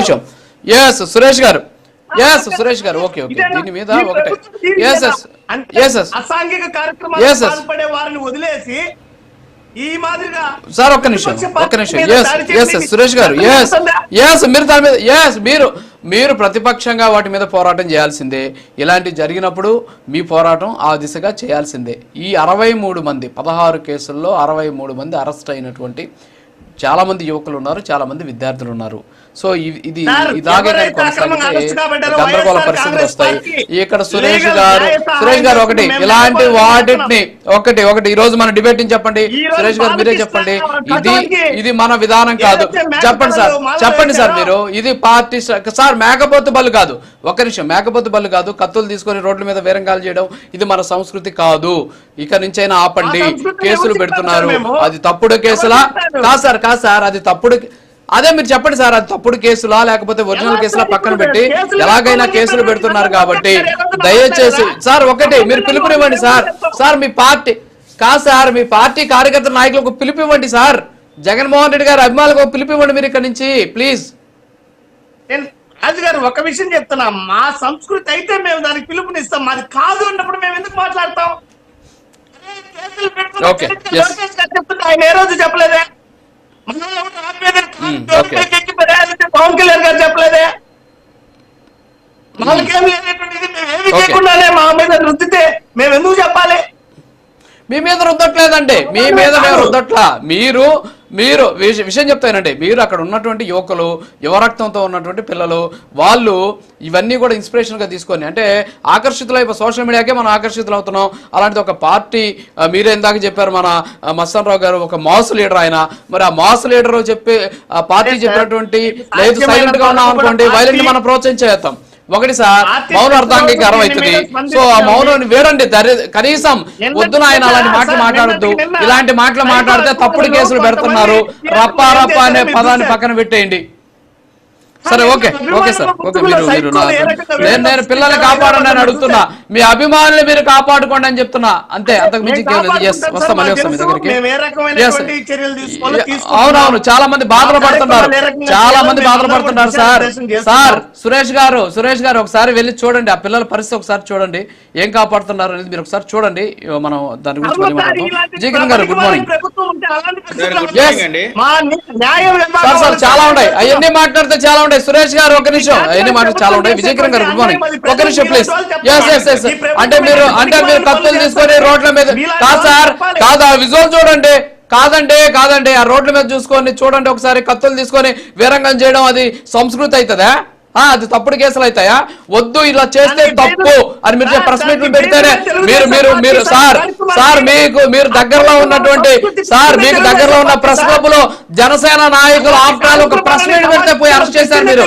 నిమిషం. సురేష్ గారు ఓకే దీని మీద ఒకటే అసాంఘిక కార్యక్రమాలు పాల్పడే వారిని వదిలేసి ఈ మాదిరిగా సార్ ఒక్క నిమిషం సురేష్ గారు మీరు దాని మీద మీరు ప్రతిపక్షంగా వాటి మీద పోరాటం చేయాల్సిందే. ఇలాంటి జరిగినప్పుడు మీ పోరాటం ఆ దిశగా చేయాల్సిందే. ఈ 63 మంది 16 కేసుల్లో 63 మంది అరెస్ట్ అయినటువంటి చాలా మంది యువకులు ఉన్నారు, చాలా మంది విద్యార్థులు ఉన్నారు. సో ఇది ఇలాగే గందరగోళ పరిస్థితులు వస్తాయి. ఇక్కడ సురేష్ గారు ఒకటి ఇలాంటి వాటిని ఒకటి ఈ రోజు మన డిబేట్ చెప్పండి. సురేష్ గారు మీరే చెప్పండి, ఇది మన విధానం కాదు. చెప్పండి సార్ మీరు ఇది పార్టీ సార్ మేకపోతు బలు కాదు. ఒక్క నిమిషం, మేకపోతు బలు కాదు. కత్తులు తీసుకొని రోడ్ల మీద వీరంగాలు చేయడం ఇది మన సంస్కృతి కాదు. ఇక నుంచైనా ఆపండి. కేసులు పెడుతున్నారు, అది తప్పుడు కేసులా? కాదు సార్ అది తప్పుడు. అదే మీరు చెప్పండి సార్, అది తప్పుడు కేసులా లేకపోతే ఒరిజినల్ కేసులా పక్కన పెట్టి ఎలాగైనా కేసులు పెడుతున్నారు కాబట్టి దయచేసి సార్ ఒకటి మీరు పిలుపునివ్వండి సార్ మీ పార్టీ కార్యకర్త నాయకులకు పిలుపివ్వండి సార్. జగన్మోహన్ రెడ్డి గారు అభిమానులకు పిలుపివ్వండి మీరు ఇక్కడ నుంచి ప్లీజ్. రాజు గారు ఒక విషయం చెప్తున్నా, మా సంస్కృతి అయితే మేము దానికి పిలుపునిస్తాం, మాది కాదు అన్నప్పుడు మేము ఎందుకు మాట్లాడతాం? ఆయన ఏ రోజు చెప్పలేదే, పవన్ కళ్యాణ్ గారు చెప్పలేదే, వాళ్ళకేం లేనటువంటిది మేమేమి చేయకుండానే మా మీద రుద్దితే మేము ఎందుకు చెప్పాలి? మీ మీద రుద్దట్లేదండి, మీ మీద మేము రుద్దట్లా. మీరు విషయం చెప్తానండి, మీరు అక్కడ ఉన్నటువంటి యువకులు, యువరక్తంతో ఉన్నటువంటి పిల్లలు, వాళ్ళు ఇవన్నీ కూడా ఇన్స్పిరేషన్ గా తీసుకొని అంటే ఆకర్షితులై సోషల్ మీడియాకే మనం ఆకర్షితులు అవుతున్నాం. అలాంటిది ఒక పార్టీ మీరే ఇందాక చెప్పారు మన మస్తాన్ రావు గారు ఒక మాస్ లీడర్ ఆయన. మరి ఆ మాస్ లీడర్ చెప్పి ఆ పార్టీ చెప్పినటువంటి లేదు సైలెంట్ గా ఉన్నాం అనుకోండి, వైలెంట్ మనం ప్రోత్సహించేస్తాం. ఒకటి సార్ మౌనం అర్థాంగీకారం అవుతుంది. సో ఆ మౌనం వేడండి, కనీసం వద్దున ఆయన అలాంటి మాటలు మాట్లాడద్దు. ఇలాంటి మాటలు మాట్లాడితే తప్పుడు కేసులు పెడుతున్నారు. రప్పా అనే పదాన్ని పక్కన పెట్టేయండి. సరే ఓకే సార్ నేను పిల్లల్ని కాపాడండి అని అడుగుతున్నా, మీ అభిమానులు మీరు కాపాడుకోండి అని చెప్తున్నా, అంతే. అంతకు మించి వస్తాం మళ్ళీ వస్తాం మీ దగ్గరికి. అవునవును చాలా మంది బాధలు పడుతున్నారు సార్ సురేష్ గారు ఒకసారి వెళ్ళి చూడండి ఆ పిల్లల పరిస్థితి ఒకసారి చూడండి, ఏం కాపాడుతున్నారు అనేది మీరు ఒకసారి చూడండి. మనం దాని గురించి మళ్ళీ మాట్లాడతాం. విజయకిరణ్ గారు గుడ్ మార్నింగ్. సార్ చాలా ఉన్నాయి, అవన్నీ మాట్లాడితే చాలా ఉంటాయి. సురేష్ గారు ఒక నిమిషం, అవన్నీ మాట్లాడితే చాలా ఉంటాయి. విజయకిరణ్ గారు గుడ్ మార్నింగ్, ఒక నిమిషం ప్లీజ్. అంటే మీరు కత్తులు తీసుకొని రోడ్ల మీద కాదు ఆ విజువల్ చూడండి. కాదండి ఆ రోడ్ల మీద చూడండి ఒకసారి. కత్తులు తీసుకొని వీరంగం చేయడం అది సంస్కృతి అవుతుందా? అది తప్పుడు కేసులు అవుతాయా? వద్దు, ఇలా చేస్తే తప్పు అని మీరు ప్రెస్ మీట్లు పెడితేనే మీరు సార్ మీరు దగ్గరలో ఉన్నటువంటి మీకు దగ్గరలో ఉన్న ప్రెస్ క్లబ్ లో జనసేన నాయకులు ఆఫ్టర్ ఆల్ ఒక ప్రెస్ మీట్ పెడితే పోయి అరెస్ట్ చేశారు మీరు.